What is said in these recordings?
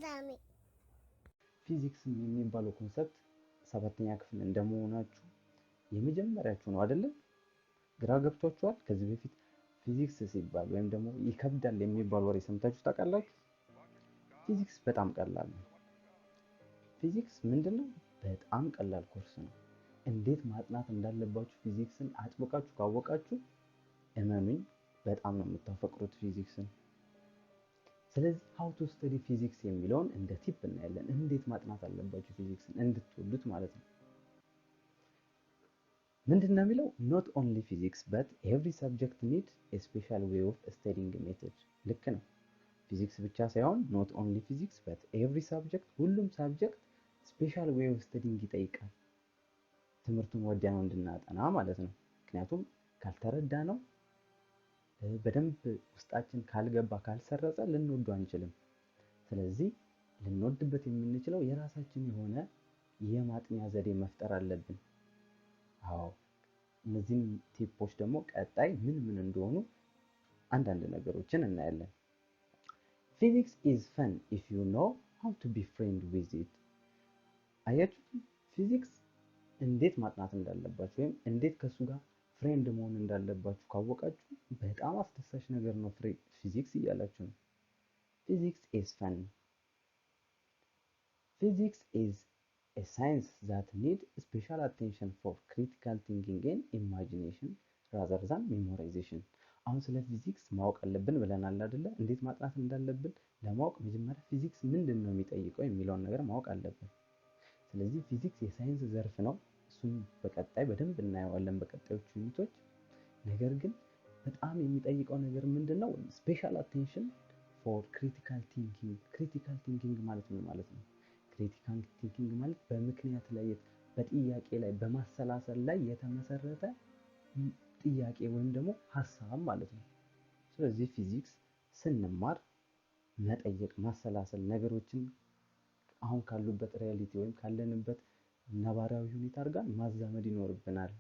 አዳሜ ፊዚክስ የሚባለው ኮንሰፕት ሰባተኛ ክፍል እንደመሆናችሁ የመጀመሪያችሁ ነው አይደለ? ግራ ገብቷችኋል? ከዚህ በፊት ፊዚክስ ሲባል ወይም ደግሞ ይከብዳል የሚባል ወሬ ሰምታችሁ ታውቃላችሁ? ፊዚክስ በጣም ቀላል ነው። ፊዚክስ ምንድነው? በጣም ቀላል ኮርስ ነው። እንዴት ማጥናት እንዳለባችሁ ፊዚክስን አጥብቃችሁ ካወቃችሁ እመኑኝ በጣም ነው የምታፈቅሩት ፊዚክስን። ስለዚህ how to study physics የሚለውን እንደ ቲፕ እናያለን። እንዴት ማጥናት አለባችሁ ፊዚክስን እንድትወዱት ማለት ነው። ምንድነው የሚለው? not only physics but every subject needs a special way of studying method። ልክ ነው። ፊዚክስ ብቻ ሳይሆን not only physics but every subject ሁሉም ሳብጀክት ስፔሻል way of studying ይጠይቃል። ትምህርቱን ወዲያው እንድናጠና ማለት ነው። ምክንያቱም ካልተረዳ ነው በደንብ ውስጣችን ካልገባ ካልሰረጸ ልንወደው አንችልም። ስለዚህ ልንወድበት የምንችለው የራሳችን የሆነ የማጥኛ ዘዴ መፍጠር አለብን። አዎ እነዚህን ቲፖች ደግሞ ቀጣይ ምን እንደሆኑ አንዳንድ ነገሮችን እናያለን። Physics is fun if you know how to be friend with it። አያችሁ ፊዚክስ እንዴት ማጥናት እንዳለባችሁ ወይም እንዴት ከሱ ጋር ፍሬንድ መሆን እንዳለባችሁ ካወቃችሁ በጣም አስደሳች ነገር ነው። ፊዚክስ እያላችሁ ነው። Physics is fun. Physics is a science that needs special attention for critical thinking and imagination rather than memorization። አሁን ስለ ፊዚክስ ማወቅ አለብን ብለናል አይደለ? እንዴት ማጥናት እንዳለብን ለማወቅ መጀመሪያ ፊዚክስ ምንድነው የሚጠይቀው የሚለውን ነገር ማወቅ አለብን። ስለዚህ ፊዚክስ የሳይንስ ዘርፍ ነው። እሱም በቀጣይ በደንብ እናየዋለን በቀጣዮቹ ዩኒቶች። ነገር ግን በጣም የሚጠይቀው ነገር ምንድነው? ስፔሻል አቴንሽን ፎር ክሪቲካል ቲንኪንግ። ክሪቲካል ቲንኪንግ ማለት ምን ማለት ነው? ክሪቲካል ቲንኪንግ ማለት በምክንያት ላይ በጥያቄ ላይ በማሰላሰል ላይ የተመሰረተ ጥያቄ ወይም ደግሞ ሐሳብ ማለት ነው። ስለዚህ ፊዚክስ ስንማር መጠየቅ፣ ማሰላሰል፣ ነገሮችን አሁን ካሉበት ሪያሊቲ ወይም ካለንበት ነባራዊ ሁኔታ ጋር ማዛመድ ይኖርብናል።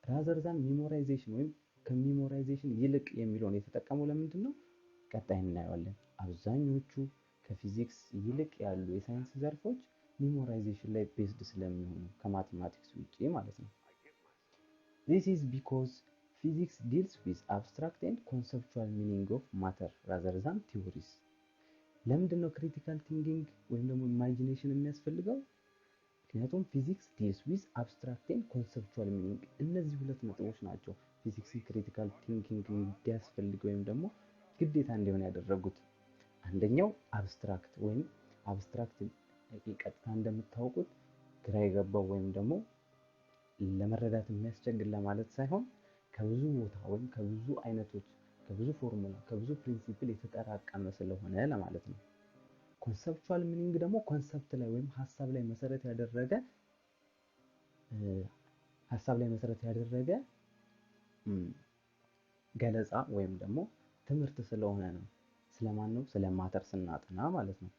rather than memorization ወይም ከሜሞራይዜሽን ይልቅ የሚለውን የተጠቀመው ለምንድን ነው? ቀጣይ እናየዋለን። አብዛኞቹ ከፊዚክስ ይልቅ ያሉ የሳይንስ ዘርፎች ሜሞራይዜሽን ላይ ቤዝድ ስለሚሆኑ ከማቴማቲክስ ውጪ ማለት ነው። This is because physics deals with abstract and conceptual meaning of matter rather than theories። ለምንድን ነው ክሪቲካል ቲንኪንግ ወይም ደግሞ ኢማጂኔሽን የሚያስፈልገው? ምክንያቱም ፊዚክስ ዲልስ ዊዝ አብስትራክት ኤንድ ኮንሰፕቹዋል ሚኒንግ። እነዚህ ሁለት ነጥቦች ናቸው ፊዚክስን ክሪቲካል ቲንኪንግ እንዲያስፈልግ ወይም ደግሞ ግዴታ እንዲሆን ያደረጉት። አንደኛው አብስትራክት ወይም አብስትራክት ቀጥታ እንደምታውቁት ግራ የገባው ወይም ደግሞ ለመረዳት የሚያስቸግር ለማለት ሳይሆን ከብዙ ቦታ ወይም ከብዙ አይነቶች ከብዙ ፎርሙላ ከብዙ ፕሪንሲፕል የተጠራቀመ ስለሆነ ለማለት ነው። ኮንሰፕቹዋል ሚኒንግ ደግሞ ኮንሰፕት ላይ ወይም ሐሳብ ላይ መሰረት ያደረገ ገለጻ ወይም ደግሞ ትምህርት ስለሆነ ነው። ስለማን ነው? ስለ ማተር ስናጠና ማለት ነው።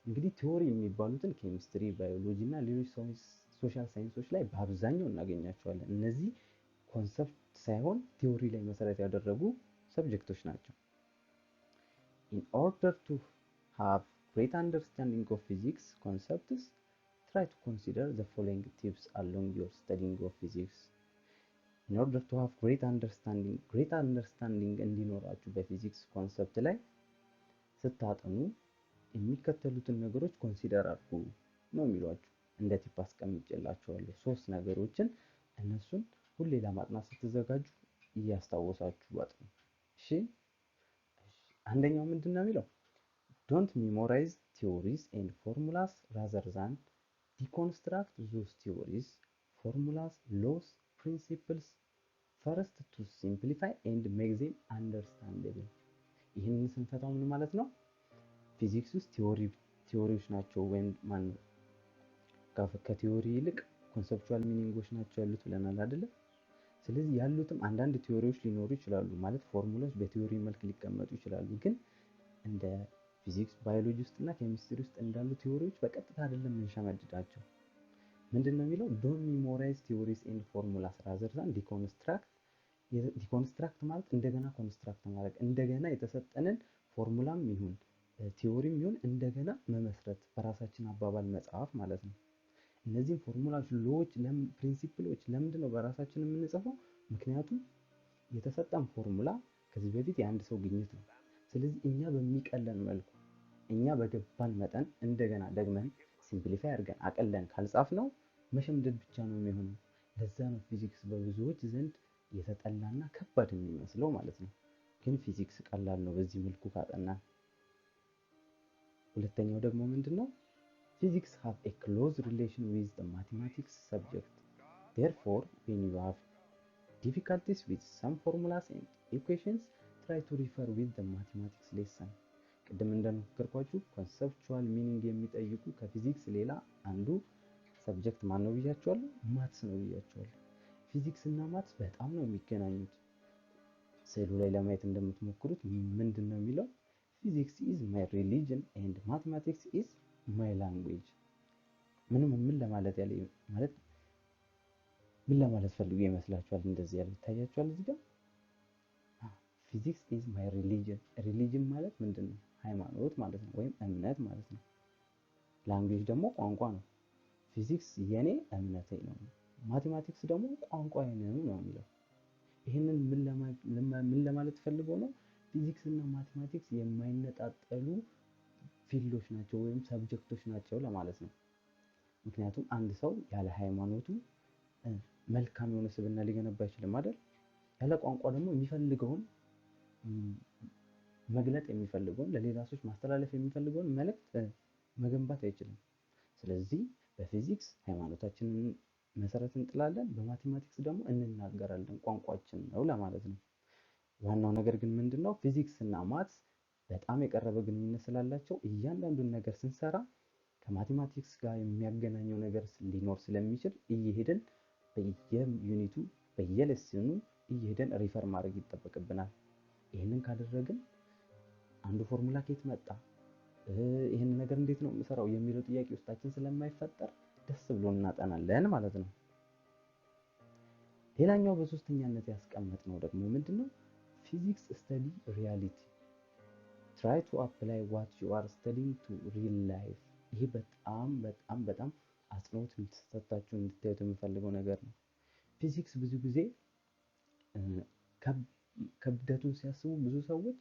እንግዲህ ቲዎሪ የሚባሉትን ኬሚስትሪ፣ ባዮሎጂ እና ሌሎች ሶሻል ሳይንሶች ላይ በአብዛኛው እናገኛቸዋለን። እነዚህ ኮንሰፕት ሳይሆን ቲዎሪ ላይ መሰረት ያደረጉ ሰብጀክቶች ናቸው። In order to have great understanding of physics concepts, try to consider the following tips along your studying of physics. In order to have great understanding እንዲኖራችሁ በፊዚክስ ኮንሰፕት ላይ ስታጠኑ የሚከተሉትን ነገሮች ኮንሲደር አድርጉ ነው የሚሏችሁ። እንደ ቲፕ አስቀምጬላችኋለሁ 3 ነገሮችን። እነሱን ሁሌ ለማጥናት ስትዘጋጁ እያስታወሳችሁ አጥኑ። እሺ አንደኛው ምንድነው የሚለው? Don't memorize theories and formulas rather than deconstruct those theories, formulas, laws, principles first to simplify and make them understandable። ይህንን ስንፈታው ምን ማለት ነው? ፊዚክስ ውስጥ ቲዎሪዎች ናቸው ወይም ከቲዎሪ ይልቅ ኮንሰፕቹዋል ሚኒንጎች ናቸው ያሉት ብለናል አይደለ? ስለዚህ ያሉትም አንዳንድ ቲዎሪዎች ሊኖሩ ይችላሉ ማለት ፎርሙላዎች በቲዎሪ መልክ ሊቀመጡ ይችላሉ። ግን እንደ ፊዚክስ፣ ባዮሎጂ ውስጥ እና ኬሚስትሪ ውስጥ እንዳሉ ቲዎሪዎች በቀጥታ አይደለም እንሸመድዳቸው። ምንድነው የሚለው? ዶንት ሜሞራይዝ ቲዎሪስ ኤንድ ፎርሙላስ ራዘር ዛን ዲኮንስትራክት። ዲኮንስትራክት ማለት እንደገና ኮንስትራክት ማድረግ፣ እንደገና የተሰጠንን ፎርሙላም ይሁን ቲዮሪም ይሁን እንደገና መመስረት በራሳችን አባባል መጽሐፍ ማለት ነው። እነዚህን ፎርሙላዎች፣ ሎዎች፣ ፕሪንሲፕሎች ለምንድን ነው በራሳችን የምንጽፈው? ምክንያቱም የተሰጠን ፎርሙላ ከዚህ በፊት የአንድ ሰው ግኝት ነው። ስለዚህ እኛ በሚቀለን መልኩ እኛ በገባን መጠን እንደገና ደግመን ሲምፕሊፋይ አድርገን አቀለን ካልጻፍ ነው መሸምደድ ብቻ ነው የሚሆነው። ለዛ ነው ፊዚክስ በብዙዎች ዘንድ የተጠላና ከባድ የሚመስለው ማለት ነው። ግን ፊዚክስ ቀላል ነው በዚህ መልኩ ካጠናን። ሁለተኛው ደግሞ ምንድነው? ፊዚክስ have a close relation with the mathematics subject. Therefore, when you have difficulties with some formulas and equations, try to refer with the mathematics lesson. ቅድም እንደነገርኳችሁ ኮንሰፕቹዋል ሚኒንግ የሚጠይቁ ከፊዚክስ ሌላ አንዱ ሰብጀክት ማን ነው ብያችኋለሁ? ማትስ ነው ብያችኋለሁ። ፊዚክስ እና ማትስ በጣም ነው የሚገናኙት። ስዕሉ ላይ ለማየት እንደምትሞክሩት ምንድን ነው የሚለው? ፊዚክስ ኢዝ ማይ ሪሊጅን ኤንድ ማትማቲክስ ኢዝ ማይ ላንጉዌጅ። ምን ለማለት ያለ ማለት ምን ለማለት ፈልጎ ይመስላችኋል? እንደዚህ ያለ ይታያችኋል እዚህ ጋር ፊዚክስ ኢዝ ማይ ሪሊጅን። ሪሊጅን ማለት ምንድን ነው? ሃይማኖት ማለት ነው፣ ወይም እምነት ማለት ነው። ላንጉዌጅ ደግሞ ቋንቋ ነው። ፊዚክስ የኔ እምነቴ ነው፣ ማቴማቲክስ ደግሞ ቋንቋዬ ነው ነው የሚለው። ይህንን ምን ለማለት ፈልጎ ነው? ፊዚክስ እና ማቴማቲክስ የማይነጣጠሉ ፊልዶች ናቸው ወይም ሰብጀክቶች ናቸው ለማለት ነው። ምክንያቱም አንድ ሰው ያለ ሃይማኖቱ መልካም የሆነ ስብዕና ሊገነባ አይችልም አይደል? ያለ ቋንቋ ደግሞ የሚፈልገውን መግለጥ የሚፈልገውን ለሌላ ሰዎች ማስተላለፍ የሚፈልገውን መልእክት መገንባት አይችልም። ስለዚህ በፊዚክስ ሃይማኖታችንን መሰረት እንጥላለን፣ በማቴማቲክስ ደግሞ እንናገራለን፣ ቋንቋችን ነው ለማለት ነው። ዋናው ነገር ግን ምንድነው? ፊዚክስ እና ማትስ በጣም የቀረበ ግንኙነት ስላላቸው እያንዳንዱን ነገር ስንሰራ ከማቴማቲክስ ጋር የሚያገናኘው ነገር ሊኖር ስለሚችል እየሄድን በየዩኒቱ በየሌሰኑ እየሄድን ሪፈር ማድረግ ይጠበቅብናል። ይህንን ካደረግን አንዱ ፎርሙላ ከየት መጣ፣ ይህን ነገር እንዴት ነው የምሰራው የሚለው ጥያቄ ውስጣችን ስለማይፈጠር ደስ ብሎ እናጠናለን ማለት ነው። ሌላኛው በሶስተኛነት ያስቀመጥነው ደግሞ ምንድነው? ፊዚክስ ስተዲ ሪያሊቲ try to apply what you are studying to real life። ይሄ በጣም አጽንኦት እንድትሰጣችሁ እንድታዩት የምፈልገው ነገር ነው። ፊዚክስ ብዙ ጊዜ ከብደቱን ሲያስቡ ብዙ ሰዎች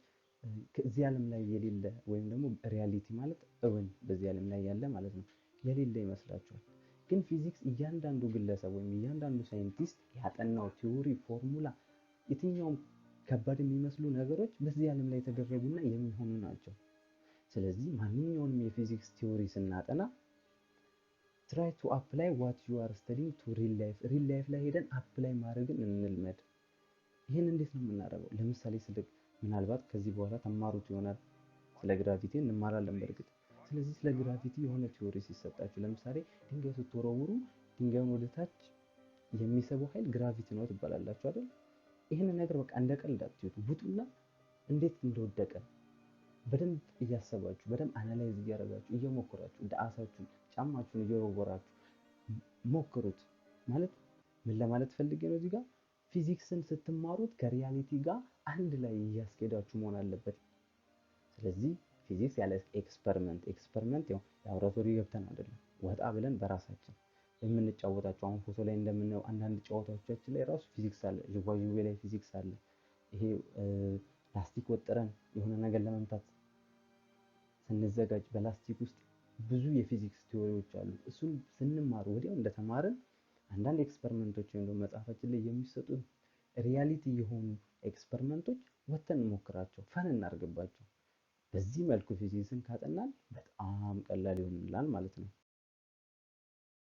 ከዚህ ዓለም ላይ የሌለ ወይም ደግሞ ሪያሊቲ ማለት እውን በዚህ ዓለም ላይ ያለ ማለት ነው የሌለ ይመስላችኋል። ግን ፊዚክስ እያንዳንዱ ግለሰብ ወይም እያንዳንዱ ሳይንቲስት ያጠናው ቲዮሪ፣ ፎርሙላ፣ የትኛውም ከባድ የሚመስሉ ነገሮች በዚህ ዓለም ላይ የተደረጉና የሚሆኑ ናቸው። ስለዚህ ማንኛውንም የፊዚክስ ቲዮሪ ስናጠና try to apply what you are studying to real life ላይ ሄደን አፕላይ ማድረግን እንልመድ። ይሄን እንዴት ነው የምናደርገው? ለምሳሌ ምናልባት ከዚህ በኋላ ተማሩት ይሆናል፣ ስለ ግራቪቲ እንማራለን በእርግጥ። ስለዚህ ስለ ግራቪቲ የሆነ ቲዮሪ ሲሰጣችሁ፣ ለምሳሌ ድንጋይ ስትወረውሩ ድንጋዩን ወደ ታች የሚስበው ኃይል ግራቪቲ ነው ትባላላችሁ አይደል? ይሄንን ነገር በቃ እንደ ቀልድ አትዩት። ውጡና እንዴት እንደወደቀ በደንብ እያሰባችሁ በደንብ አናላይዝ እያደረጋችሁ እየሞከራችሁ እንደ አሳችሁ ጫማችሁን እየወረወራችሁ ሞክሩት። ማለት ምን ለማለት ፈልጌ ነው እዚህ ጋር ፊዚክስን ስትማሩት ከሪያሊቲ ጋር አንድ ላይ እያስኬዳችሁ መሆን አለበት። ስለዚህ ፊዚክስ ያለ ኤክስፐሪመንት ያው ላብራቶሪ ገብተን አይደለም፣ ወጣ ብለን በራሳችን የምንጫወታቸው አሁን ፎቶ ላይ እንደምናየው አንዳንድ ጨዋታዎቻችን ላይ ራሱ ፊዚክስ አለ። ዥዋዥዌ ላይ ፊዚክስ አለ። ይሄ ላስቲክ ወጥረን የሆነ ነገር ለመምታት ስንዘጋጅ በላስቲክ ውስጥ ብዙ የፊዚክስ ቲዎሪዎች አሉ። እሱን ስንማር ወዲያው እንደተማርን አንዳንድ ኤክስፐሪመንቶች ወይም ደግሞ መጽሐፋችን ላይ የሚሰጡ ሪያሊቲ የሆኑ ኤክስፐሪመንቶች ወተን እንሞክራቸው፣ ፈን እናርግባቸው። በዚህ መልኩ ፊዚክስን ካጠናን በጣም ቀላል ይሆንልናል ማለት ነው።